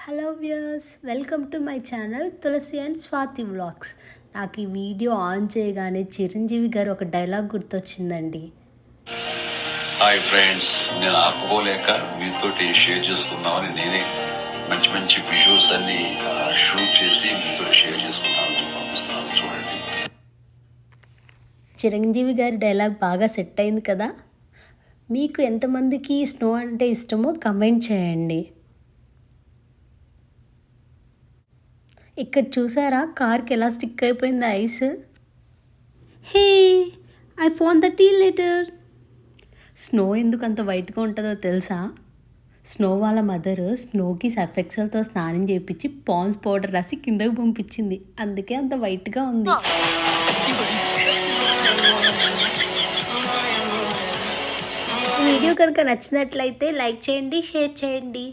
Hello viewers, welcome to my channel Tulasi and Swathi vlogs. నాకు ఈ video on చేయగానే చిరంజీవి గారు ఒక డైలాగ్ గుర్తొచ్చిందండి. హాయ్ ఫ్రెండ్స్, నేను ఆపుకోలేక మీతోటి షేర్ చేసుకుందామని నేనే మంచి మంచి విజువల్స్ అన్ని షూట్ చేసి మీతో షేర్ చేసుకుందామని పంపిస్తున్నాను. చూడండి. చిరంజీవి గారి డైలాగ్ బాగా సెట్ అయింది కదా. మీకు ఎంతమందికి స్నో అంటే ఇష్టమో కమెంట్ చేయండి. ఇక్కడ చూసారా కార్కి ఎలా స్టిక్ అయిపోయింది ice. Hey, I phone the T letter. Snow ఎందుకు అంత వైట్గా ఉంటుందో తెలుసా? స్నో వాళ్ళ మదర్ స్నోకి సర్ఫ్ ఎక్సెల్తో స్నానం చేయించి పాన్స్ పౌడర్ రాసి కిందకు పంపించింది, అందుకే అంత వైట్గా ఉంది. వీడియో కనుక నచ్చినట్లయితే లైక్ చేయండి, షేర్ చేయండి.